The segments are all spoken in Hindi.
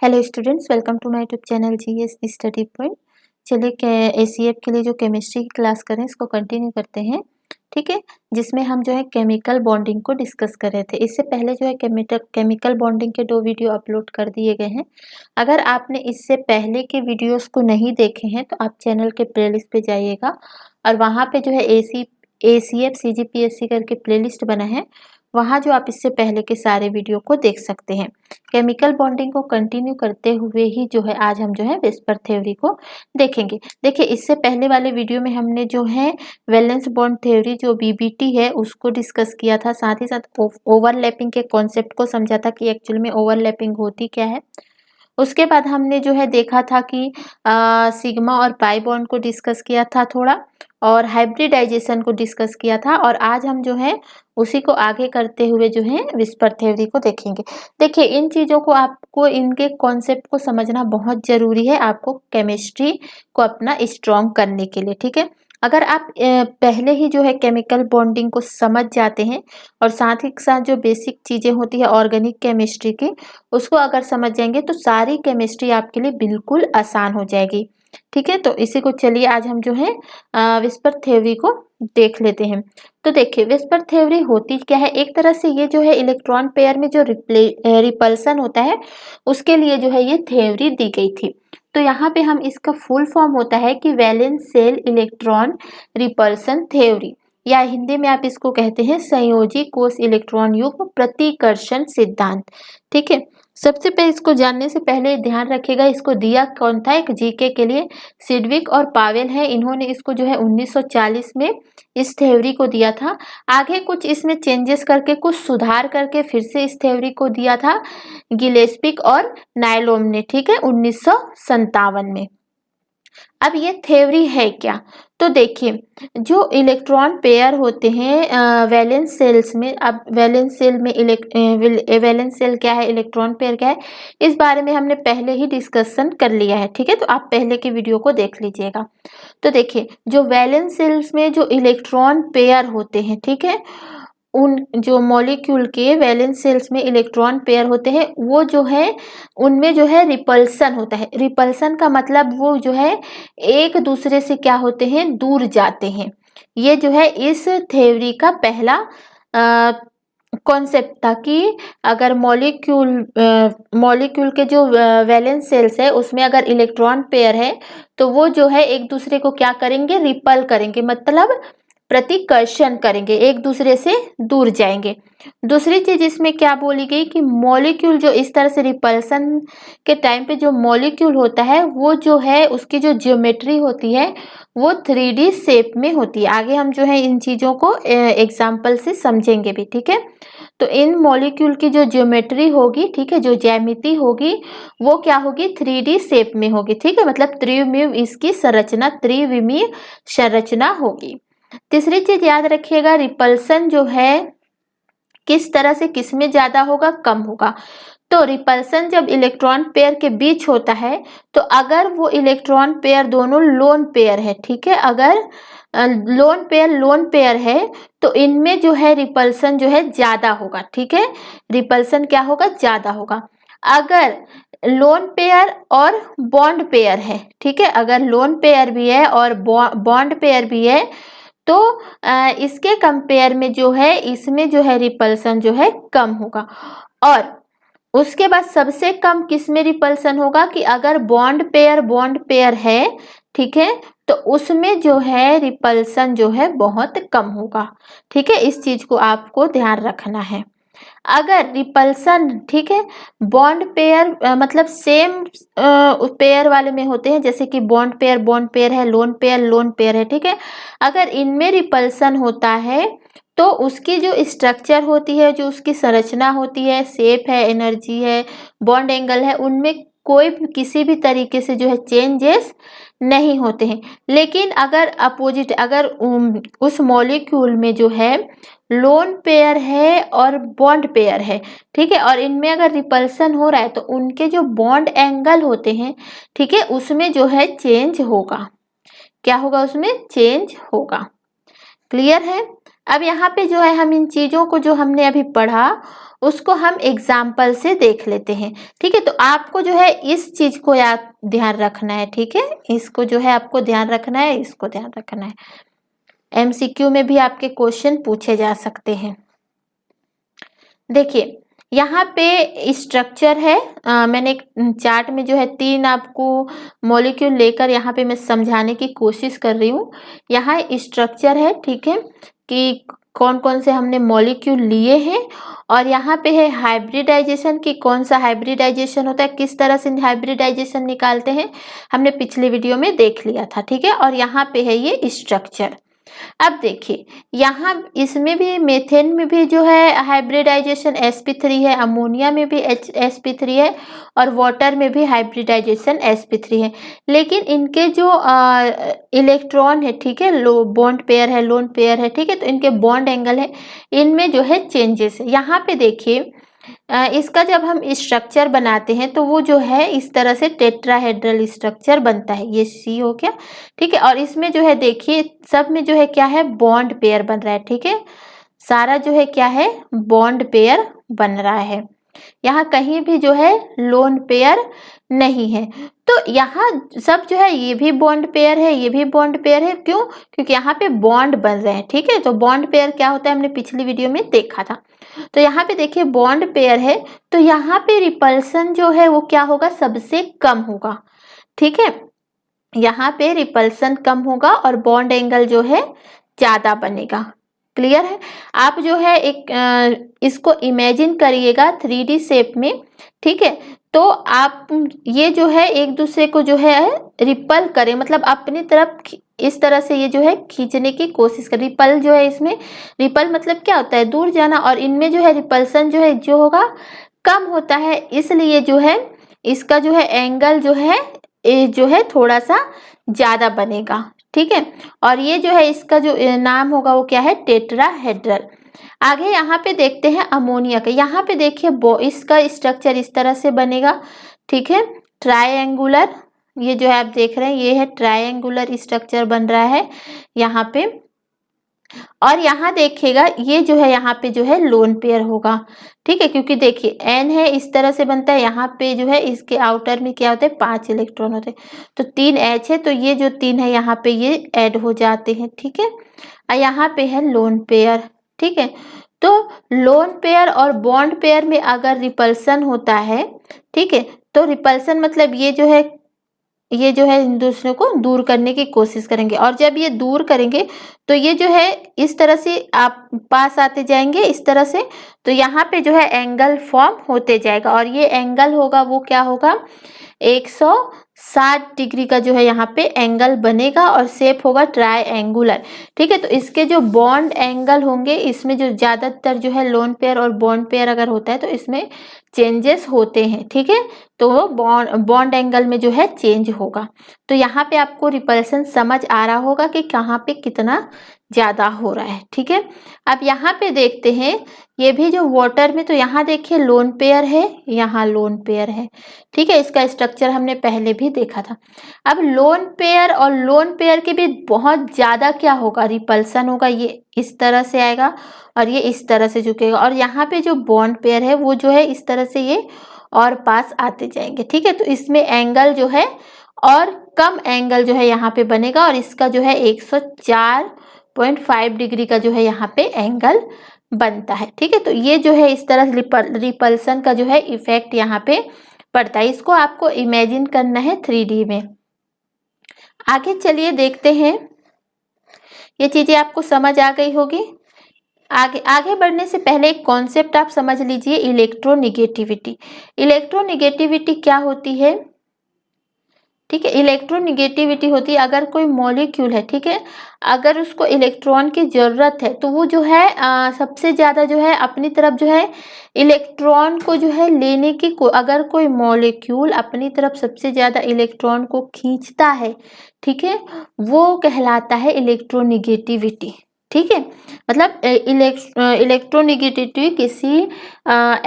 Hello students, welcome to my YouTube channel GS study point. चलिए एसीएफ के लिए जो केमिस्ट्री की क्लास करें इसको कंटिन्यू करते हैं। ठीक है, जिसमें हम जो है केमिकल बॉन्डिंग को डिस्कस कर रहे थे। इससे पहले जो है केमिकल बॉन्डिंग के 2 वीडियो अपलोड कर दिए गए हैं। अगर आपने इससे पहले के वीडियोस को नहीं देखे हैं तो आप चैनल के प्लेलिस्ट पे जाइएगा और वहाँ पे जो है एसीएफ सीजीपीएससी करके प्लेलिस्ट बना है, वहाँ जो आप इससे पहले के सारे वीडियो को देख सकते हैं। केमिकल बॉन्डिंग को कंटिन्यू करते हुए ही जो है आज हम जो है विस्पर थ्योरी को देखेंगे। देखिए, इससे पहले वाले वीडियो में हमने जो है वैलेंस बॉन्ड थ्योरी जो बीबीटी है उसको डिस्कस किया था, साथ ही साथ ओवरलैपिंग के कॉन्सेप्ट को समझा था कि एक्चुअल में ओवरलैपिंग होती क्या है। उसके बाद हमने जो है देखा था कि सिग्मा और पाई बॉन्ड को डिस्कस किया था थोड़ा, और हाइब्रिडाइजेशन को डिस्कस किया था। और आज हम जो है उसी को आगे करते हुए जो है विस्पर थ्योरी को देखेंगे। देखिए, इन चीज़ों को आपको इनके कॉन्सेप्ट को समझना बहुत ज़रूरी है आपको केमिस्ट्री को अपना स्ट्रॉन्ग करने के लिए। ठीक है, अगर आप पहले ही जो है केमिकल बॉन्डिंग को समझ जाते हैं और साथ ही साथ जो बेसिक चीज़ें होती है ऑर्गेनिक केमिस्ट्री की उसको अगर समझ जाएंगे तो सारी केमिस्ट्री आपके लिए बिल्कुल आसान हो जाएगी। ठीक है, तो इसी को चलिए आज हम जो है विस्पर थ्योरी को देख लेते हैं। तो देखिए, विस्पर थ्योरी होती क्या है, एक तरह से ये जो है इलेक्ट्रॉन पेयर में जो रिपल्सन होता है उसके लिए जो है ये थ्योरी दी गई थी। तो यहाँ पे हम इसका फुल फॉर्म होता है कि valence shell electron repulsion theory, या हिंदी में आप इसको कहते हैं संयोजी कोष इलेक्ट्रॉन युग्म प्रतिकर्षण सिद्धांत। ठीक है, सबसे पहले इसको जानने से पहले ध्यान रखिएगा, इसको दिया कौन था, एक जीके के लिए सिडविक और पावेल है। इन्होंने इसको जो है 1940 में इस थ्योरी को दिया था। आगे कुछ इसमें चेंजेस करके, कुछ सुधार करके फिर से इस थ्योरी को दिया था गिलेस्पिक और नायलोम ने। ठीक है, 1957 में। अब ये थ्योरी है क्या, तो देखिए, जो इलेक्ट्रॉन पेयर होते हैं वैलेंस सेल्स में, अब वैलेंस सेल में वैलेंस सेल क्या है, इलेक्ट्रॉन पेयर क्या है, इस बारे में हमने पहले ही डिस्कशन कर लिया है। ठीक है, तो आप पहले की वीडियो को देख लीजिएगा। तो देखिए, जो वैलेंस सेल्स में जो इलेक्ट्रॉन पेयर होते हैं, ठीक है, उन जो मॉलिक्यूल के वैलेंस सेल्स में इलेक्ट्रॉन पेयर होते हैं वो जो है उनमें जो है रिपल्सन होता है। रिपल्सन का मतलब वो जो है एक दूसरे से क्या होते हैं, दूर जाते हैं। ये जो है इस थ्योरी का पहला कॉन्सेप्ट था कि अगर मॉलिक्यूल के जो वैलेंस सेल्स है उसमें अगर इलेक्ट्रॉन पेयर है तो वो जो है एक दूसरे को क्या करेंगे, रिपल करेंगे, मतलब प्रतिकर्षण करेंगे, एक दूसरे से दूर जाएंगे। दूसरी चीज इसमें क्या बोली गई कि मॉलिक्यूल जो इस तरह से रिपल्सन के टाइम पे जो मॉलिक्यूल होता है वो जो है उसकी जो ज्योमेट्री होती है वो 3D शेप में होती है। आगे हम जो है इन चीजों को एग्जाम्पल से समझेंगे भी। ठीक है, तो इन मॉलिक्यूल की जो ज्योमेट्री होगी, ठीक है, जो ज्यामिति होगी वो क्या होगी, 3D शेप में होगी। ठीक है, मतलब त्रिविमीय इसकी संरचना, त्रिविमीय संरचना होगी। तीसरी चीज याद रखिएगा, रिपल्सन जो है किस तरह से किसमें ज्यादा होगा, कम होगा। तो रिपल्सन जब इलेक्ट्रॉन पेयर के बीच होता है तो अगर वो इलेक्ट्रॉन पेयर दोनों लोन पेयर है, ठीक है, अगर लोन पेयर है तो इनमें जो है रिपल्सन जो है ज्यादा होगा। ठीक है, रिपल्सन क्या होगा, ज्यादा होगा। अगर लोन पेयर और बॉन्ड पेयर है, ठीक है, अगर लोन पेयर भी है और बॉन्ड पेयर भी है तो इसके कंपेयर में जो है इसमें जो है रिपल्सन जो है कम होगा। और उसके बाद सबसे कम किस में रिपल्सन होगा कि अगर बॉन्ड पेयर है, ठीक है, तो उसमें जो है रिपल्सन जो है बहुत कम होगा। ठीक है, इस चीज को आपको ध्यान रखना है। अगर रिपल्सन, ठीक है, बॉन्ड पेयर मतलब सेम पेयर वाले में होते हैं, जैसे कि बॉन्ड पेयर है, लोन पेयर है, ठीक है, अगर इनमें रिपल्सन होता है तो उसकी जो स्ट्रक्चर होती है, जो उसकी संरचना होती है, शेप है, एनर्जी है, बॉन्ड एंगल है, उनमें कोई भी किसी भी तरीके से जो है चेंजेस नहीं होते हैं। लेकिन अगर अपोजिट, अगर उस मॉलिक्यूल में जो है लोन पेयर है और बॉन्ड पेयर है, ठीक है, और इनमें अगर रिपल्सन हो रहा है तो उनके जो बॉन्ड एंगल होते हैं, ठीक है, उसमें जो है चेंज होगा। क्या होगा, उसमें चेंज होगा। क्लियर है। अब यहाँ पे जो है हम इन चीज़ों को जो हमने अभी पढ़ा उसको हम एग्जाम्पल से देख लेते हैं। ठीक है, तो आपको जो है इस चीज़ को याद ध्यान रखना है। ठीक है, इसको जो है आपको ध्यान रखना है, इसको ध्यान रखना है। एमसीक्यू में भी आपके क्वेश्चन पूछे जा सकते हैं। देखिए यहाँ पे स्ट्रक्चर है, मैंने एक चार्ट में जो है 3 आपको मॉलिक्यूल लेकर यहाँ पे मैं समझाने की कोशिश कर रही हूँ। यहाँ स्ट्रक्चर है, ठीक है, कि कौन कौन से हमने मॉलिक्यूल लिए हैं, और यहाँ पे है हाइब्रिडाइजेशन की कौन सा हाइब्रिडाइजेशन होता है, किस तरह से हाइब्रिडाइजेशन निकालते हैं, हमने पिछले वीडियो में देख लिया था। ठीक है, और यहाँ पे है ये स्ट्रक्चर। अब देखिए यहाँ इसमें भी मेथेन में भी जो है हाइब्रिडाइजेशन sp3 है, अमोनिया में भी sp3 है, और वाटर में भी हाइब्रिडाइजेशन sp3 है। लेकिन इनके जो इलेक्ट्रॉन है, ठीक है, लो बॉन्ड पेयर है, लोन पेयर है, ठीक है, तो इनके बॉन्ड एंगल है, इनमें जो है चेंजेस है। यहाँ पे देखिए इसका जब हम स्ट्रक्चर बनाते हैं तो वो जो है इस तरह से टेट्राहेड्रल स्ट्रक्चर बनता है। ये सी हो गया, ठीक है, और इसमें जो है देखिए सब में जो है क्या है, बॉन्ड पेयर बन रहा है। ठीक है, सारा जो है क्या है, बॉन्ड पेयर बन रहा है। यहाँ कहीं भी जो है लोन पेयर नहीं है। तो यहाँ सब जो है ये भी बॉन्ड पेयर है, ये भी बॉन्ड पेयर है। क्यों? क्योंकि यहाँ पे बॉन्ड बन रहे हैं। ठीक है, तो बॉन्ड पेयर क्या होता है हमने पिछली वीडियो में देखा था। तो यहाँ पे देखिए बॉन्ड पेयर है, तो यहाँ पे रिपल्सन जो है वो क्या होगा, सबसे कम होगा। ठीक है, यहाँ पे रिपल्सन कम होगा और बॉन्ड एंगल जो है ज्यादा बनेगा। क्लियर है? आप जो है एक इसको इमेजिन करिएगा 3D शेप में। ठीक है, तो आप ये जो है एक दूसरे को जो है रिपल करें, मतलब अपनी तरफ इस तरह से ये जो है खींचने की कोशिश करें। रिपल जो है इसमें, रिपल मतलब क्या होता है, दूर जाना, और इनमें जो है रिपल्सन जो है जो होगा कम होता है, इसलिए जो है इसका जो है एंगल जो है थोड़ा सा ज्यादा बनेगा। ठीक है, और ये जो है इसका जो नाम होगा वो क्या है, टेट्राहेड्रल। आगे यहाँ पे देखते हैं अमोनिया का। यहाँ पे देखिए इसका स्ट्रक्चर इस तरह से बनेगा। ठीक है, ट्रायंगुलर, ये जो है आप देख रहे हैं ये है ट्रायंगुलर स्ट्रक्चर बन रहा है यहाँ पे। और यहाँ देखिएगा ये जो है यहाँ पे जो है लोन पेयर होगा। ठीक है, क्योंकि देखिए एन है इस तरह से बनता है, यहाँ पे जो है इसके आउटर में क्या होता है, 5 इलेक्ट्रॉन होते हैं, तो 3 H है, तो ये जो 3 है यहाँ पे ये ऐड हो जाते हैं। ठीक है, और यहाँ पे है लोन पेयर। ठीक है, तो लोन पेयर और बॉन्ड पेयर में अगर रिपल्सन होता है, ठीक है, तो रिपल्सन मतलब ये जो है इन दूसरों को दूर करने की कोशिश करेंगे, और जब ये दूर करेंगे तो ये जो है इस तरह से आप पास आते जाएंगे इस तरह से, तो यहाँ पे जो है एंगल फॉर्म होते जाएगा, और ये एंगल होगा वो क्या होगा, 160 डिग्री का जो है यहाँ पे एंगल बनेगा, और शेप होगा ट्रायंगुलर। ठीक है, तो इसके जो बॉन्ड एंगल होंगे, इसमें जो ज्यादातर जो है लोन पेयर और बॉन्ड पेयर अगर होता है तो इसमें चेंजेस होते हैं। ठीक है, तो वो बॉन्ड एंगल में जो है चेंज होगा। तो यहाँ पे आपको रिपल्सन समझ आ रहा होगा कि कहाँ पे कितना ज्यादा हो रहा है। ठीक है, अब यहाँ पे देखते हैं ये भी जो वाटर में, तो यहाँ देखिए लोन पेयर है, यहाँ लोन पेयर है। ठीक है, इसका स्ट्रक्चर हमने पहले भी देखा था। अब लोन पेयर और लोन पेयर के भी बहुत ज्यादा क्या होगा, रिपल्सन होगा। ये इस तरह से आएगा और ये इस तरह से झुकेगा, और यहाँ पे जो बॉन्ड पेयर है वो जो है इस तरह से ये और पास आते जाएंगे। ठीक है, तो इसमें एंगल जो है और कम एंगल जो है यहाँ पे बनेगा, और इसका जो है 104.5 डिग्री का जो है यहाँ पे एंगल बनता है। ठीक है, तो ये जो है इस तरह रिपल्सन का जो है इफेक्ट यहाँ पे पड़ता है। इसको आपको इमेजिन करना है 3D में। आगे चलिए देखते हैं, ये चीजें आपको समझ आ गई होगी। आगे बढ़ने से पहले एक कॉन्सेप्ट आप समझ लीजिए, इलेक्ट्रोनिगेटिविटी। इलेक्ट्रोनिगेटिविटी क्या होती है? ठीक है, इलेक्ट्रोनिगेटिविटी होती है अगर कोई मॉलिक्यूल है, ठीक है, अगर उसको इलेक्ट्रॉन की जरूरत है तो वो जो है सबसे ज्यादा जो है अपनी तरफ जो है इलेक्ट्रॉन को जो है लेने की अगर कोई मॉलिक्यूल अपनी तरफ सबसे ज्यादा इलेक्ट्रॉन को खींचता है, ठीक है, वो कहलाता है इलेक्ट्रोनिगेटिविटी। ठीक है, मतलब इलेक्ट्रोनेगेटिविटी किसी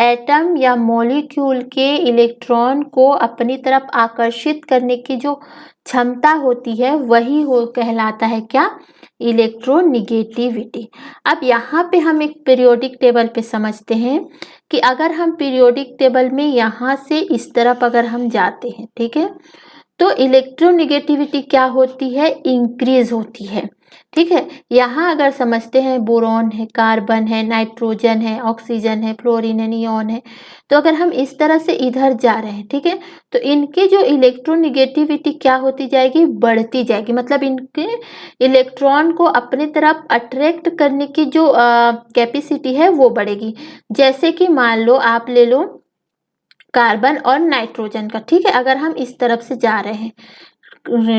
एटम या मॉलिक्यूल के इलेक्ट्रॉन को अपनी तरफ आकर्षित करने की जो क्षमता होती है वही हो कहलाता है क्या, इलेक्ट्रोनेगेटिविटी। अब यहाँ पे हम एक पीरियोडिक टेबल पे समझते हैं कि अगर हम पीरियोडिक टेबल में यहाँ से इस तरफ अगर हम जाते हैं, ठीक है, तो इलेक्ट्रोनेगेटिविटी क्या होती है, इंक्रीज होती है। ठीक है, यहाँ अगर समझते हैं बोरॉन है, कार्बन है, नाइट्रोजन है, ऑक्सीजन है, फ्लोरीन है, नियॉन है, तो अगर हम इस तरह से इधर जा रहे हैं, ठीक है, तो इनकी जो इलेक्ट्रोनेगेटिविटी क्या होती जाएगी, बढ़ती जाएगी। मतलब इनके इलेक्ट्रॉन को अपनी तरफ अट्रैक्ट करने की जो कैपेसिटी है वो बढ़ेगी। जैसे कि मान लो आप ले लो कार्बन और नाइट्रोजन का, ठीक है, अगर हम इस तरफ से जा रहे हैं,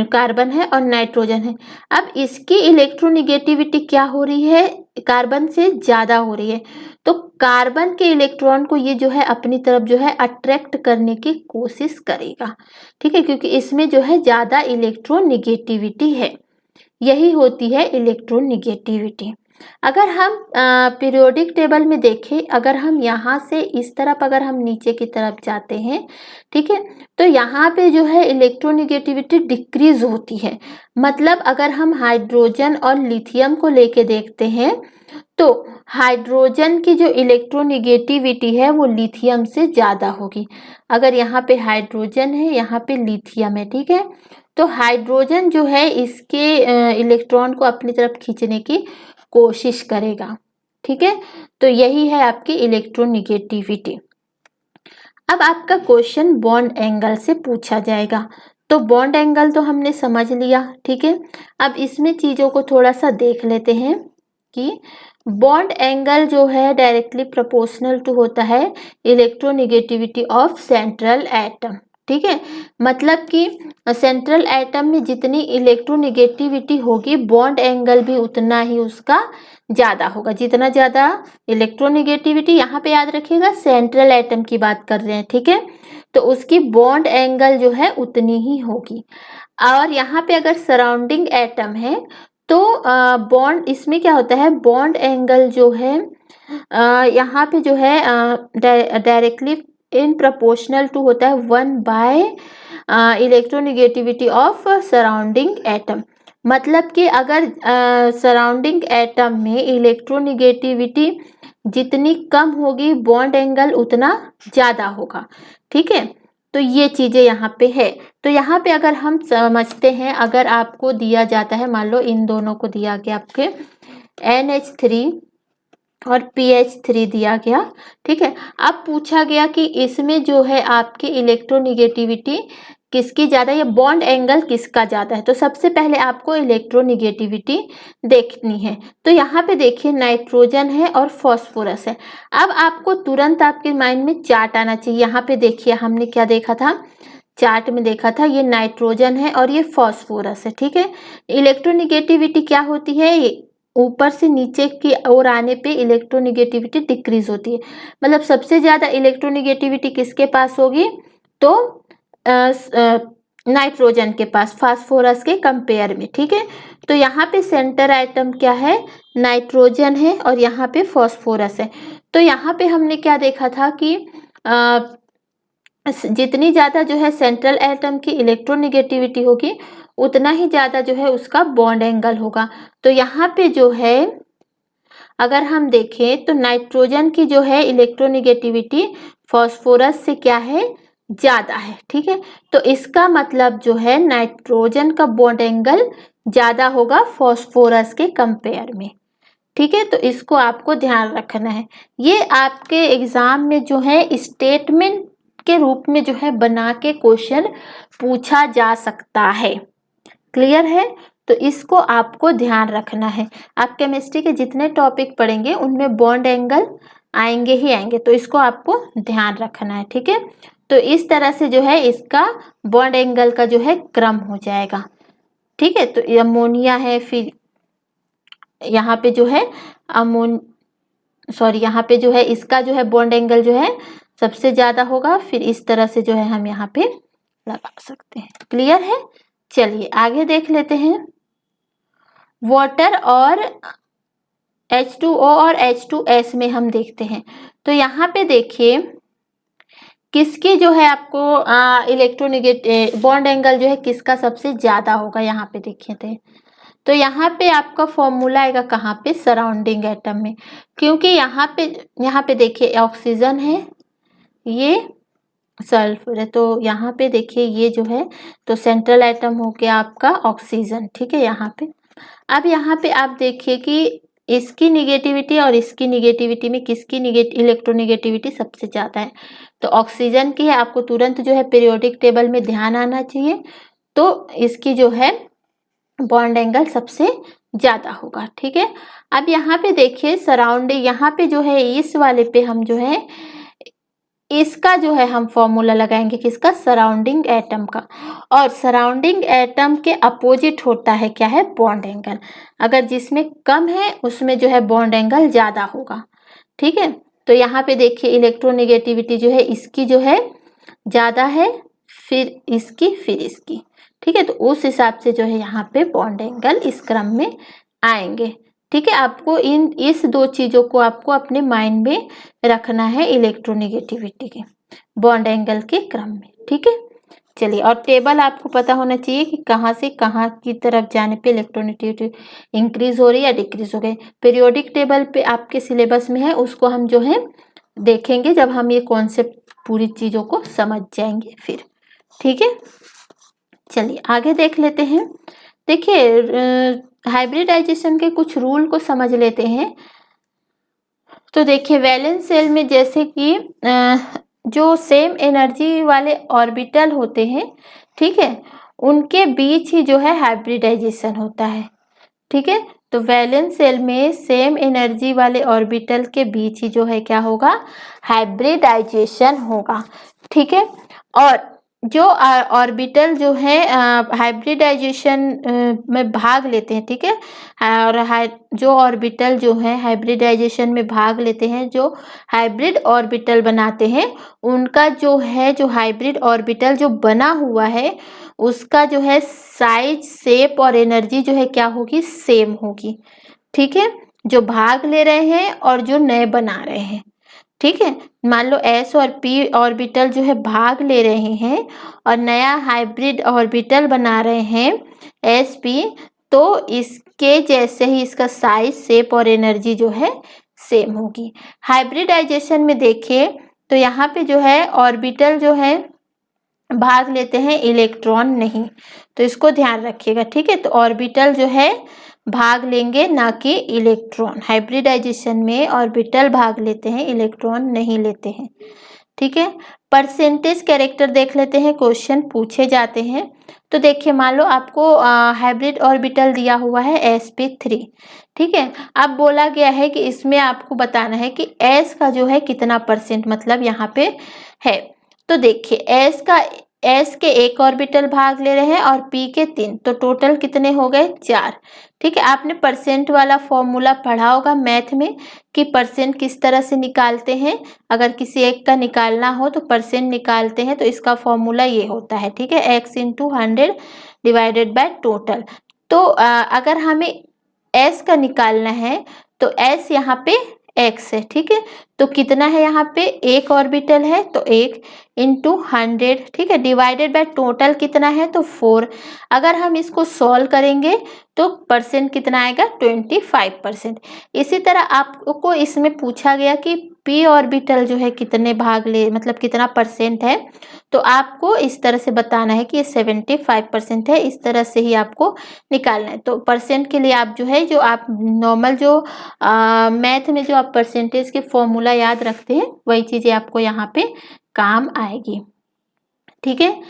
कार्बन है और नाइट्रोजन है, अब इसकी इलेक्ट्रोनेगेटिविटी क्या हो रही है, कार्बन से ज्यादा हो रही है, तो कार्बन के इलेक्ट्रॉन को ये जो है अपनी तरफ जो है अट्रैक्ट करने की कोशिश करेगा। ठीक है, क्योंकि इसमें जो है ज्यादा इलेक्ट्रोनेगेटिविटी है, यही होती है इलेक्ट्रोनेगेटिविटी। अगर हम पीरियोडिक टेबल में देखें, अगर हम यहाँ से इस तरफ अगर हम नीचे की तरफ जाते हैं, ठीक है, तो यहाँ पे जो है इलेक्ट्रोनेगेटिविटी डिक्रीज होती है। मतलब अगर हम हाइड्रोजन और लिथियम को लेके देखते हैं, तो हाइड्रोजन की जो इलेक्ट्रोनेगेटिविटी है वो लिथियम से ज़्यादा होगी। अगर यहाँ पे हाइड्रोजन है, यहाँ पे लिथियम है, ठीक है, तो हाइड्रोजन जो है इसके इलेक्ट्रॉन को अपनी तरफ खींचने की कोशिश करेगा। ठीक है, तो यही है आपकी इलेक्ट्रोनेगेटिविटी। अब आपका क्वेश्चन बॉन्ड एंगल से पूछा जाएगा, तो बॉन्ड एंगल तो हमने समझ लिया। ठीक है, अब इसमें चीज़ों को थोड़ा सा देख लेते हैं कि बॉन्ड एंगल जो है डायरेक्टली प्रोपोर्शनल टू होता है इलेक्ट्रोनेगेटिविटी ऑफ सेंट्रल एटम। ठीक है, मतलब कि सेंट्रल एटम में जितनी इलेक्ट्रोनेगेटिविटी होगी, बॉन्ड एंगल भी उतना ही उसका ज़्यादा होगा। जितना ज़्यादा इलेक्ट्रोनेगेटिविटी, यहाँ पे याद रखिएगा सेंट्रल एटम की बात कर रहे हैं, ठीक है, तो उसकी बॉन्ड एंगल जो है उतनी ही होगी। और यहाँ पे अगर सराउंडिंग एटम है, तो बॉन्ड इसमें क्या होता है, बॉन्ड एंगल जो है यहाँ पे जो है डायरेक्टली इन प्रोपोर्शनल टू होता है 1 by electronegativity of surrounding atom. मतलब कि अगर सराउंडिंग एटम में इलेक्ट्रोनेगेटिविटी जितनी कम होगी, बॉन्ड एंगल उतना ज़्यादा होगा। ठीक है, तो ये चीज़ें यहाँ पे है। तो यहाँ पे अगर हम समझते हैं, अगर आपको दिया जाता है, मान लो इन दोनों को दिया गया आपके NH3 और PH3 दिया गया, ठीक है, अब पूछा गया कि इसमें जो है आपकी इलेक्ट्रोनेगेटिविटी किसकी ज़्यादा है, या बॉन्ड एंगल किसका ज़्यादा है। तो सबसे पहले आपको इलेक्ट्रोनेगेटिविटी देखनी है। तो यहाँ पे देखिए नाइट्रोजन है और फॉस्फोरस है। अब आपको तुरंत आपके माइंड में चार्ट आना चाहिए। यहाँ पे देखिए हमने क्या देखा था, चार्ट में देखा था, ये नाइट्रोजन है और ये फॉस्फोरस है। ठीक है, इलेक्ट्रोनेगेटिविटी क्या होती है, ऊपर से नीचे की ओर आने पे इलेक्ट्रोनेगेटिविटी डिक्रीज होती है। मतलब सबसे ज़्यादा इलेक्ट्रोनेगेटिविटी किसके पास होगी, तो नाइट्रोजन के पास, फास्फोरस के कंपेयर में। ठीक है, तो यहाँ पे सेंटर एटम क्या है, नाइट्रोजन है और यहाँ पे फॉस्फोरस है। तो यहाँ पे हमने क्या देखा था कि जितनी ज़्यादा जो है सेंट्रल एटम की इलेक्ट्रोनेगेटिविटी होगी, उतना ही ज़्यादा जो है उसका बॉन्ड एंगल होगा। तो यहाँ पे जो है अगर हम देखें, तो नाइट्रोजन की जो है इलेक्ट्रोनेगेटिविटी फॉस्फोरस से क्या है, ज़्यादा है। ठीक है, तो इसका मतलब जो है नाइट्रोजन का बॉन्ड एंगल ज़्यादा होगा फॉस्फोरस के कंपेयर में। ठीक है, तो इसको आपको ध्यान रखना है। ये आपके एग्जाम में जो है स्टेटमेंट के रूप में जो है बना के क्वेश्चन पूछा जा सकता है। क्लियर है, तो इसको आपको ध्यान रखना है। आप केमिस्ट्री के जितने टॉपिक पढ़ेंगे उनमें बॉन्ड एंगल आएंगे ही आएंगे, तो इसको आपको ध्यान रखना है। ठीक है, तो इस तरह से जो है इसका बॉन्ड एंगल का जो है क्रम हो जाएगा। ठीक है, तो अमोनिया है, फिर यहाँ पे जो है यहाँ पे जो है इसका जो है बॉन्ड एंगल जो है सबसे ज़्यादा होगा। फिर इस तरह से जो है हम यहाँ पे लगा सकते हैं। क्लियर है, चलिए आगे देख लेते हैं। वाटर और H2O और H2S में हम देखते हैं। तो यहाँ पे देखिए किसकी जो है आपको इलेक्ट्रोनेगेटिव बॉन्ड एंगल जो है किसका सबसे ज्यादा होगा, यहाँ पे देखिए थे। तो यहाँ पे आपका फॉर्मूला आएगा कहाँ पे, सराउंडिंग एटम में, क्योंकि यहाँ पे देखिए ऑक्सीजन है, ये सल्फर है, तो यहाँ पे देखिए ये जो है तो सेंट्रल एटम हो गया आपका ऑक्सीजन, ठीक है यहाँ पे। अब यहाँ पे आप देखिए कि इसकी निगेटिविटी और इसकी निगेटिविटी में किसकी इलेक्ट्रोनिगेटिविटी सबसे ज्यादा है, तो ऑक्सीजन की है। आपको तुरंत जो है पीरियोडिक टेबल में ध्यान आना चाहिए, तो इसकी जो है बॉन्ड एंगल सबसे ज्यादा होगा, ठीक है। अब यहाँ पे देखिए सराउंडिंग, यहाँ पे जो है इस वाले पे हम जो है इसका जो है हम फॉर्मूला लगाएंगे किसका, सराउंडिंग एटम का। और सराउंडिंग एटम के अपोजिट होता है क्या है, बॉन्ड एंगल। अगर जिसमें कम है उसमें जो है बॉन्ड एंगल ज्यादा होगा, ठीक है। तो यहाँ पे देखिए इलेक्ट्रोनेगेटिविटी जो है इसकी जो है ज्यादा है, फिर इसकी, ठीक है। तो उस हिसाब से जो है यहाँ पे बॉन्ड एंगल इस क्रम में आएंगे, ठीक है। आपको इस दो चीजों को आपको अपने माइंड में रखना है इलेक्ट्रोनेगेटिविटी के बॉन्ड एंगल के क्रम में, ठीक है। चलिए, और टेबल आपको पता होना चाहिए कि कहाँ से कहाँ की तरफ जाने पे इलेक्ट्रोनेगेटिविटी इंक्रीज हो रही है या डिक्रीज हो गई। पीरियोडिक टेबल पे आपके सिलेबस में है, उसको हम जो है देखेंगे जब हम ये कॉन्सेप्ट पूरी चीजों को समझ जाएंगे फिर, ठीक है। चलिए आगे देख लेते हैं। देखिए हाइब्रिडाइजेशन के कुछ रूल को समझ लेते हैं। तो देखिए वैलेंस सेल में जैसे कि जो सेम एनर्जी वाले ऑर्बिटल होते हैं, ठीक है, उनके बीच ही जो है हाइब्रिडाइजेशन होता है, ठीक है। तो वैलेंस सेल में सेम एनर्जी वाले ऑर्बिटल के बीच ही जो है क्या होगा, हाइब्रिडाइजेशन होगा, ठीक है। और जो ऑर्बिटल जो है हाइब्रिडाइजेशन में भाग लेते हैं, ठीक है, और जो ऑर्बिटल जो है हाइब्रिडाइजेशन में भाग लेते हैं, जो हाइब्रिड ऑर्बिटल बनाते हैं, उनका जो है जो हाइब्रिड ऑर्बिटल जो बना हुआ है उसका जो है साइज, शेप और एनर्जी जो है क्या होगी, सेम होगी, ठीक है। जो भाग ले रहे हैं और जो नए बना रहे हैं, ठीक है। मान लो S और P ऑर्बिटल जो है भाग ले रहे हैं और नया हाइब्रिड ऑर्बिटल बना रहे हैं SP, तो इसके जैसे ही इसका साइज, शेप और एनर्जी जो है सेम होगी। हाइब्रिडाइजेशन में देखिए तो यहाँ पे जो है ऑर्बिटल जो है भाग लेते हैं, इलेक्ट्रॉन नहीं, तो इसको ध्यान रखिएगा, ठीक है। तो ऑर्बिटल जो है भाग लेंगे ना कि इलेक्ट्रॉन, हाइब्रिडाइजेशन में ऑर्बिटल भाग लेते हैं, इलेक्ट्रॉन नहीं लेते हैं, ठीक है। परसेंटेज कैरेक्टर देख लेते हैं, क्वेश्चन पूछे जाते हैं। तो देखिए मान लो आपको हाइब्रिड ऑर्बिटल दिया हुआ है sp3, ठीक है। अब बोला गया है कि इसमें आपको बताना है कि s का जो है कितना परसेंट मतलब यहाँ पे है। तो देखिए S के एक ऑर्बिटल भाग ले रहे हैं और P के 3, तो टोटल कितने हो गए, 4, ठीक है। आपने परसेंट वाला फॉर्मूला पढ़ा होगा मैथ में कि परसेंट किस तरह से निकालते हैं। अगर किसी एक का निकालना हो तो परसेंट निकालते हैं, तो इसका फॉर्मूला ये होता है, ठीक है, x into 100 divided by total. तो अगर हमें S का निकालना है तो S यहाँ पे x है, ठीक है। तो कितना है यहाँ पे, एक ऑर्बिटल है तो 1 इंटू 100, ठीक है, डिवाइडेड बाय टोटल कितना है तो 4। अगर हम इसको सॉल्व करेंगे तो परसेंट कितना आएगा, 25%। इसी तरह आपको इसमें पूछा गया कि p ऑर्बिटल जो है कितने भाग ले, मतलब कितना परसेंट है, तो आपको इस तरह से बताना है कि ये 75% है, इस तरह से ही आपको निकालना है। तो परसेंट के लिए आप जो है जो आप नॉर्मल जो मैथ में जो आप परसेंटेज के फॉर्मूला याद रखते हैं वही चीजें आपको यहाँ पे काम आएगी, ठीक है।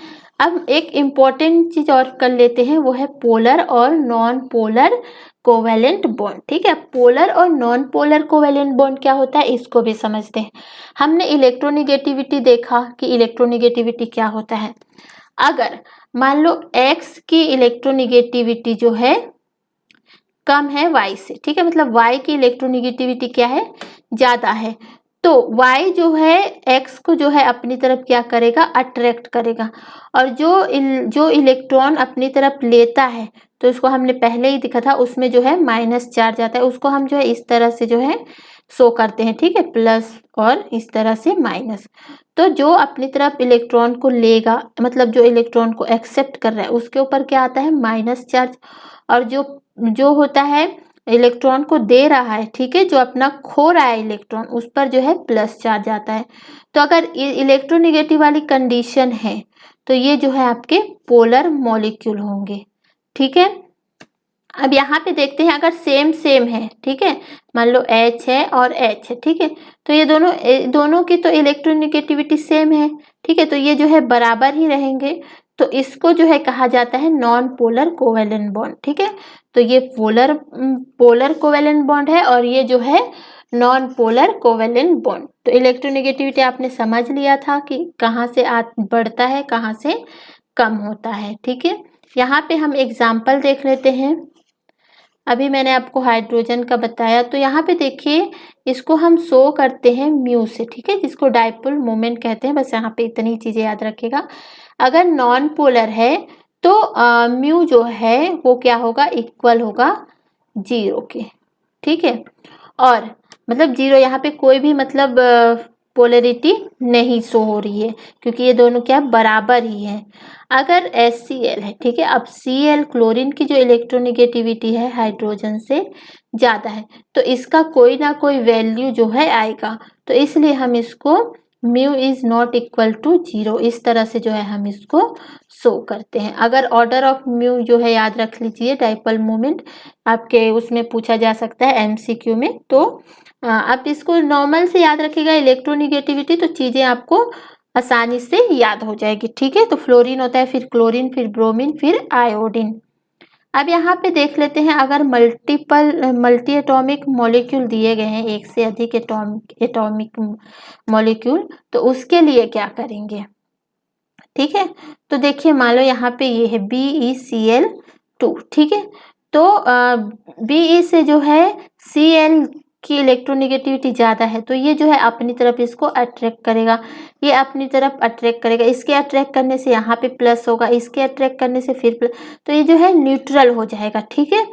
अब एक इम्पॉर्टेंट चीज और कर लेते हैं, वो है पोलर और नॉन पोलर कोवेलेंट बॉन्ड, ठीक है। पोलर और नॉन पोलर कोवेलेंट बॉन्ड क्या होता है, इसको भी समझते हैं। हमने इलेक्ट्रोनिगेटिविटी देखा कि इलेक्ट्रोनिगेटिविटी क्या होता है। अगर मान लो X की इलेक्ट्रोनिगेटिविटी जो है कम है Y से, ठीक है, मतलब Y की इलेक्ट्रोनिगेटिविटी क्या है, ज्यादा है, तो y जो है x को जो है अपनी तरफ क्या करेगा, अट्रैक्ट करेगा, और जो इलेक्ट्रॉन अपनी तरफ लेता है तो इसको हमने पहले ही दिखा था, उसमें जो है माइनस चार्ज आता है, उसको हम जो है इस तरह से जो है शो करते हैं, ठीक है, प्लस और इस तरह से माइनस। तो जो अपनी तरफ इलेक्ट्रॉन को लेगा, मतलब जो इलेक्ट्रॉन को एक्सेप्ट कर रहा है, उसके ऊपर क्या आता है, माइनस चार्ज, और जो जो होता है इलेक्ट्रॉन को दे रहा है, ठीक है, जो अपना खो रहा है इलेक्ट्रॉन, उस पर जो है प्लस चार्ज आता है। तो अगर इलेक्ट्रोनेगेटिव वाली कंडीशन है तो ये जो है आपके पोलर मॉलिक्यूल होंगे, ठीक है। अब यहाँ पे देखते हैं, अगर सेम सेम है, ठीक है, मान लो H है और H है, ठीक है, तो ये दोनों की तो इलेक्ट्रोनेगेटिविटी सेम है, ठीक है, तो ये जो है बराबर ही रहेंगे, तो इसको जो है कहा जाता है नॉन पोलर कोवेलेंट बॉन्ड, ठीक है। तो ये पोलर कोवेलेंट बॉन्ड है और ये जो है नॉन पोलर कोवेलेंट बॉन्ड। तो इलेक्ट्रोनेगेटिविटी आपने समझ लिया था कि कहाँ से बढ़ता है, कहाँ से कम होता है, ठीक है। यहाँ पे हम एग्जाम्पल देख लेते हैं। अभी मैंने आपको हाइड्रोजन का बताया, तो यहाँ पे देखिए, इसको हम शो करते हैं म्यू से, ठीक है, जिसको डाइपोल मोमेंट कहते हैं। बस यहाँ पे इतनी चीजें याद रखिएगा। अगर नॉन पोलर है तो म्यू जो है वो क्या होगा, इक्वल होगा 0 के, ठीक है। और मतलब 0, यहाँ पे कोई भी मतलब पोलरिटी नहीं शो हो रही है, क्योंकि ये दोनों क्या बराबर ही है। अगर HCl है, ठीक है, अब Cl क्लोरीन की जो इलेक्ट्रोनेगेटिविटी है हाइड्रोजन से ज़्यादा है, तो इसका कोई ना कोई वैल्यू जो है आएगा, तो इसलिए हम इसको mu is not equal to 0, इस तरह से जो है हम इसको शो करते हैं। अगर ऑर्डर ऑफ म्यू जो है याद रख लीजिए, डाइपोल मोमेंट आपके उसमें पूछा जा सकता है MCQ में, तो आप इसको नॉर्मल से याद रखिएगा इलेक्ट्रोनेगेटिविटी, तो चीज़ें आपको आसानी से याद हो जाएगी, ठीक है। तो फ्लोरीन होता है, फिर क्लोरीन, फिर ब्रोमीन, फिर आयोडीन। अब यहाँ पे देख लेते हैं, अगर मल्टी एटॉमिक मॉलिक्यूल दिए गए हैं, एक से अधिक एटॉमिक मॉलिक्यूल, तो उसके लिए क्या करेंगे, ठीक है। तो देखिए, मान लो यहाँ पे ये है BeCl2, ठीक है, तो Be से जो है Cl की इलेक्ट्रोनेगेटिविटी ज़्यादा है, तो ये जो है अपनी तरफ इसको अट्रैक्ट करेगा, ये अपनी तरफ अट्रैक्ट करेगा, इसके अट्रैक्ट करने से यहाँ पे प्लस होगा, इसके अट्रैक्ट करने से फिर प्लस, तो ये जो है न्यूट्रल हो जाएगा, ठीक है।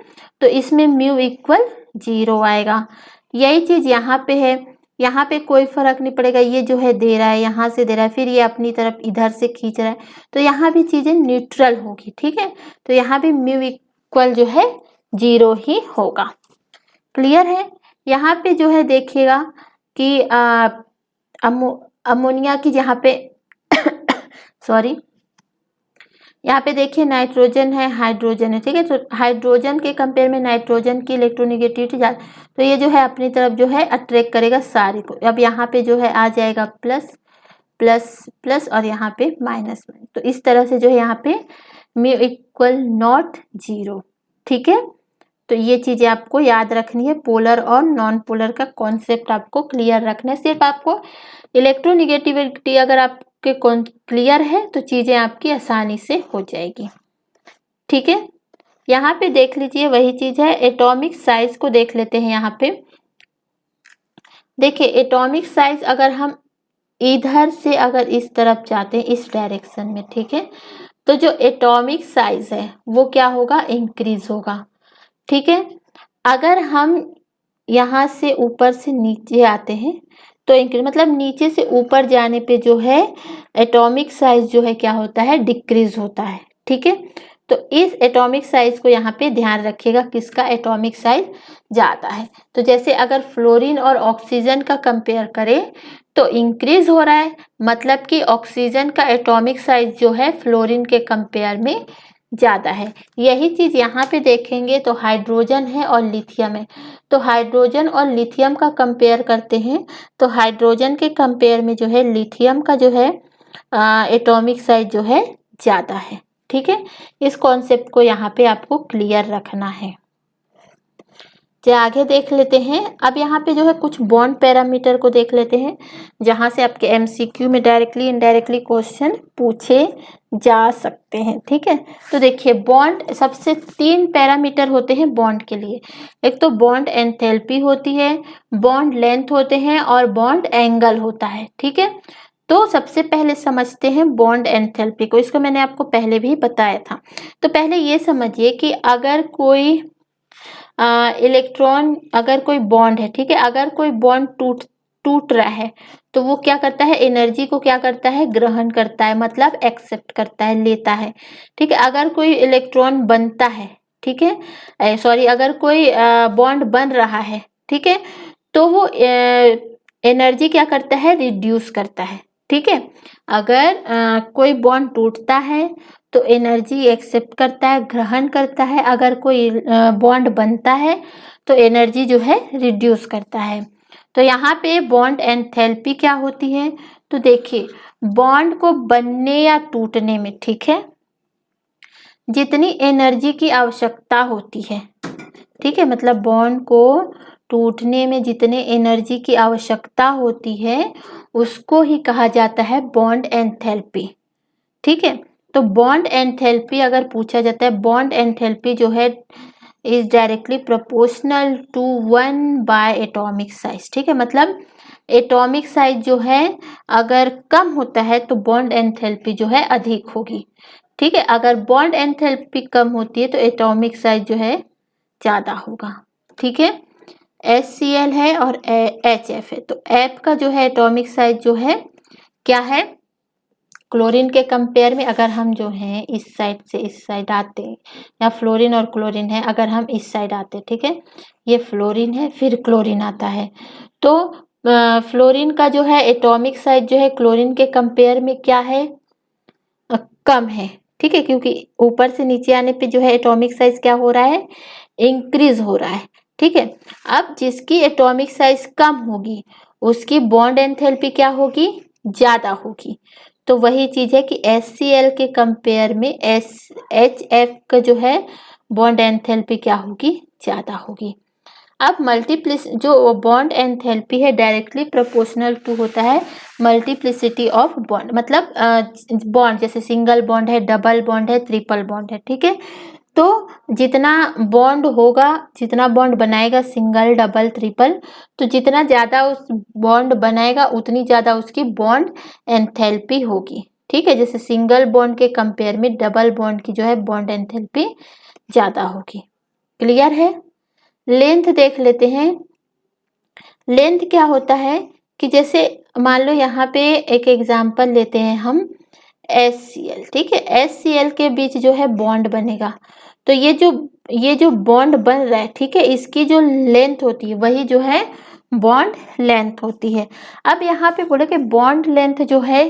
तो इसमें म्यू इक्वल 0 आएगा। यही चीज़ यहाँ पे है, यहाँ पे कोई फर्क नहीं पड़ेगा, ये जो है दे रहा है, यहाँ से दे रहा है, फिर ये अपनी तरफ इधर से खींच रहा है, तो यहाँ भी चीज़ें न्यूट्रल होगी, ठीक है। तो यहाँ भी म्यू इक्वल जो है 0 ही होगा। क्लियर है। यहाँ पे जो है देखिएगा कि अमोनिया की जहाँ पे सॉरी, यहाँ पे देखिए नाइट्रोजन है, हाइड्रोजन है, ठीक है, तो हाइड्रोजन के कंपेयर में नाइट्रोजन की इलेक्ट्रोनेगेटिविटी ज़्यादा, तो ये जो है अपनी तरफ जो है अट्रैक्ट करेगा सारे को। अब यहाँ पे जो है आ जाएगा प्लस प्लस प्लस और यहाँ पे माइनस, तो इस तरह से जो है यहाँ पे म्यू इक्वल नॉट 0, ठीक है। तो ये चीज़ें आपको याद रखनी है, पोलर और नॉन पोलर का कॉन्सेप्ट आपको क्लियर रखना है। सिर्फ आपको इलेक्ट्रोनेगेटिविटी अगर आपके क्लियर है तो चीज़ें आपकी आसानी से हो जाएगी, ठीक है। यहाँ पे देख लीजिए, वही चीज़ है, एटॉमिक साइज को देख लेते हैं। यहाँ पे देखिए, एटॉमिक साइज अगर हम इधर से अगर इस तरफ जाते हैं, इस डायरेक्शन में, ठीक है, तो जो एटॉमिक साइज है वो क्या होगा, इंक्रीज होगा, ठीक है। अगर हम यहाँ से ऊपर से नीचे आते हैं तो इंक्रीज, मतलब नीचे से ऊपर जाने पे जो है एटॉमिक साइज जो है क्या होता है, डिक्रीज होता है, ठीक है। तो इस एटॉमिक साइज को यहाँ पे ध्यान रखिएगा, किसका एटॉमिक साइज ज़्यादा है। तो जैसे अगर फ्लोरीन और ऑक्सीजन का कंपेयर करें तो इंक्रीज हो रहा है, मतलब कि ऑक्सीजन का एटॉमिक साइज जो है फ्लोरीन के कंपेयर में ज़्यादा है। यही चीज़ यहाँ पे देखेंगे तो हाइड्रोजन है और लिथियम है, तो हाइड्रोजन और लिथियम का कंपेयर करते हैं तो हाइड्रोजन के कंपेयर में जो है लिथियम का जो है एटॉमिक साइज जो है ज़्यादा है, ठीक है। इस कॉन्सेप्ट को यहाँ पे आपको क्लियर रखना है। चलिए आगे देख लेते हैं। अब यहाँ पे जो है कुछ बॉन्ड पैरामीटर को देख लेते हैं, जहाँ से आपके एमसीक्यू में डायरेक्टली इनडायरेक्टली क्वेश्चन पूछे जा सकते हैं। ठीक है, तो देखिए बॉन्ड सबसे 3 पैरामीटर होते हैं बॉन्ड के लिए। एक तो बॉन्ड एंथैल्पी होती है, बॉन्ड लेंथ होते हैं और बॉन्ड एंगल होता है। ठीक है, तो सबसे पहले समझते हैं बॉन्ड एंथैल्पी को। इसको मैंने आपको पहले भी बताया था। तो पहले ये समझिए कि अगर कोई इलेक्ट्रॉन, अगर कोई बॉन्ड है, ठीक है, अगर कोई बॉन्ड टूट रहा है तो वो क्या करता है, एनर्जी को क्या करता है, ग्रहण करता है, मतलब एक्सेप्ट करता है, लेता है। ठीक है, अगर कोई इलेक्ट्रॉन बनता है, ठीक है, सॉरी, अगर कोई बॉन्ड बन रहा है, ठीक है, तो वो एनर्जी क्या करता है, रिड्यूस करता है। ठीक है, अगर कोई बॉन्ड टूटता है तो एनर्जी एक्सेप्ट करता है, ग्रहण करता है। अगर कोई बॉन्ड बनता है तो एनर्जी जो है रिड्यूस करता है। तो यहाँ पे बॉन्ड एंथैल्पी क्या होती है, तो देखिए बॉन्ड को बनने या टूटने में, ठीक है, जितनी एनर्जी की आवश्यकता होती है, ठीक है, मतलब बॉन्ड को टूटने में जितने एनर्जी की आवश्यकता होती है उसको ही कहा जाता है बॉन्ड एंथैल्पी। ठीक है, तो बॉन्ड एंथैल्पी अगर पूछा जाता है, बॉन्ड एंथैल्पी जो है is directly proportional to 1 by atomic size. ठीक है, मतलब एटॉमिक साइज जो है अगर कम होता है तो बॉन्ड एंथैल्पी जो है अधिक होगी। ठीक है, अगर बॉन्ड एंथैल्पी कम होती है तो एटॉमिक साइज जो है ज्यादा होगा। ठीक है, HCl है और HF है, तो F का जो है एटॉमिक साइज जो है क्या है, क्लोरीन के कंपेयर में अगर हम जो है इस साइड से इस साइड आते हैं, या फ्लोरीन और क्लोरीन है, अगर हम इस साइड आते हैं, ठीक है, ये फ्लोरीन है फिर क्लोरीन आता है, तो फ्लोरीन का जो है एटॉमिक साइज जो है क्लोरीन के कंपेयर में क्या है, कम है। ठीक है, क्योंकि ऊपर से नीचे आने पे जो है एटॉमिक साइज क्या हो रहा है, इंक्रीज हो रहा है। ठीक है, अब जिसकी एटॉमिक साइज कम होगी उसकी बॉन्ड एंथैल्पी क्या होगी, ज्यादा होगी। तो वही चीज है कि HCl के कंपेयर में HF का जो है बॉन्ड एंथैल्पी क्या होगी, ज्यादा होगी। अब जो बॉन्ड एंथैल्पी है डायरेक्टली प्रोपोर्शनल टू होता है मल्टीप्लिसिटी ऑफ बॉन्ड, मतलब बॉन्ड जैसे सिंगल बॉन्ड है, डबल बॉन्ड है, ट्रिपल बॉन्ड है। ठीक है, तो जितना बॉन्ड होगा, जितना बॉन्ड बनाएगा सिंगल डबल ट्रिपल, तो जितना ज़्यादा उस बॉन्ड बनाएगा उतनी ज़्यादा उसकी बॉन्ड एंथैल्पी होगी। ठीक है, जैसे सिंगल बॉन्ड के कंपेयर में डबल बॉन्ड की जो है बॉन्ड एंथैल्पी ज़्यादा होगी। क्लियर है। लेंथ देख लेते हैं। लेंथ क्या होता है कि जैसे मान लो यहाँ पे एक एग्जांपल लेते हैं हम HCl। ठीक है, HCl के बीच जो है बॉन्ड बनेगा, तो ये जो बॉन्ड बन रहा है, ठीक है, इसकी जो लेंथ होती है वही जो है बॉन्ड लेंथ होती है। अब यहाँ पे बोले कि बॉन्ड लेंथ जो है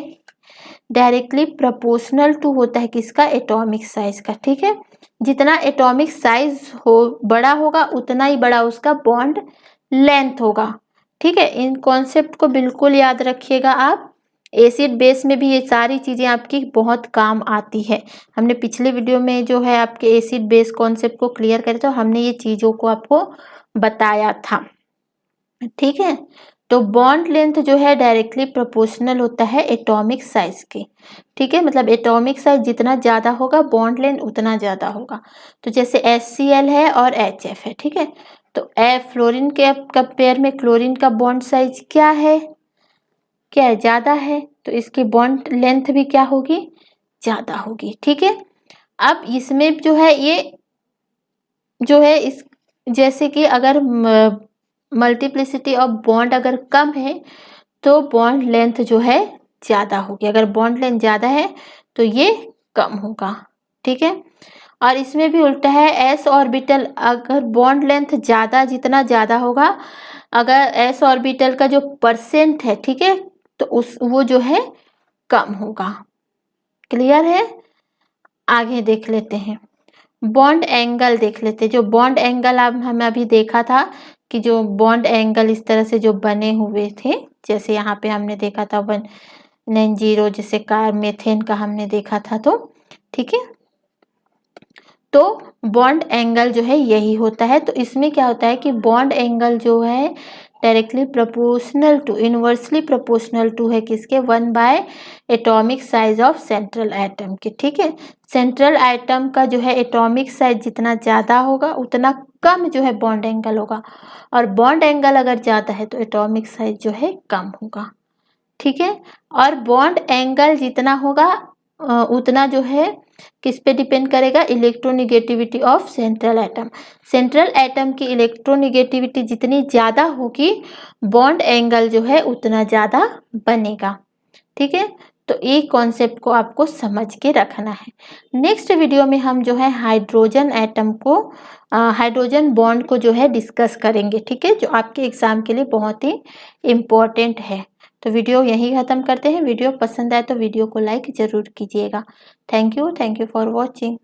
डायरेक्टली प्रोपोर्शनल टू होता है किसका, एटॉमिक साइज का। ठीक है, जितना एटॉमिक साइज हो बड़ा होगा उतना ही बड़ा उसका बॉन्ड लेंथ होगा। ठीक है, इन कॉन्सेप्ट को बिल्कुल याद रखिएगा आप। एसिड बेस में भी ये सारी चीज़ें आपकी बहुत काम आती है। हमने पिछले वीडियो में जो है आपके एसिड बेस कॉन्सेप्ट को क्लियर करे तो हमने ये चीज़ों को आपको बताया था। ठीक है, तो बॉन्ड लेंथ जो है डायरेक्टली प्रोपोर्शनल होता है एटॉमिक साइज के। ठीक है, मतलब एटॉमिक साइज जितना ज़्यादा होगा बॉन्ड लेंथ उतना ज़्यादा होगा। तो जैसे HCl है और HF है। ठीक है, तो फ्लोरीन के कंपेयर में क्लोरीन का बॉन्ड साइज क्या है, ज़्यादा है, तो इसकी बॉन्ड लेंथ भी क्या होगी, ज़्यादा होगी। ठीक है, अब इसमें जो है ये जो है इस जैसे कि अगर मल्टीप्लिसिटी ऑफ बॉन्ड अगर कम है तो बॉन्ड लेंथ जो है ज़्यादा होगी, अगर बॉन्ड लेंथ ज़्यादा है तो ये कम होगा। ठीक है, और इसमें भी उल्टा है, s ऑर्बिटल अगर बॉन्ड लेंथ जितना ज़्यादा होगा, अगर s ऑर्बिटल का जो परसेंट है, ठीक है, तो वो जो है कम होगा। क्लियर है। आगे देख लेते हैं, बॉन्ड एंगल देख लेते हैं। जो बॉन्ड एंगल अब हमें अभी देखा था कि जो बॉन्ड एंगल इस तरह से जो बने हुए थे, जैसे यहाँ पे हमने देखा था 190, जैसे कार मीथेन का हमने देखा था, तो ठीक है, तो बॉन्ड एंगल जो है यही होता है। तो इसमें क्या होता है कि बॉन्ड एंगल जो है directly proportional to, inversely proportional to है किसके, 1 by atomic size of central atom के। ठीक है, सेंट्रल एटम का जो है एटॉमिक साइज जितना ज़्यादा होगा उतना कम जो है बॉन्ड एंगल होगा, और बॉन्ड एंगल अगर ज़्यादा है तो एटॉमिक साइज जो है कम होगा। ठीक है, और बॉन्ड एंगल जितना होगा उतना जो है किस पे डिपेंड करेगा, electronegativity of central atom. Central atom की इलेक्ट्रोनिगेटिविटी जितनी ज़्यादा होगी बॉन्ड एंगल जो है उतना ज़्यादा बनेगा। ठीक है, तो ये कॉन्सेप्ट को आपको समझ के रखना है। नेक्स्ट वीडियो में हम जो है हाइड्रोजन एटम को, हाइड्रोजन बॉन्ड को जो है डिस्कस करेंगे। ठीक है, जो आपके एग्जाम के लिए बहुत ही इम्पोर्टेंट है। तो वीडियो यहीं ख़त्म करते हैं। वीडियो पसंद आए तो वीडियो को लाइक ज़रूर कीजिएगा। Thank you for watching.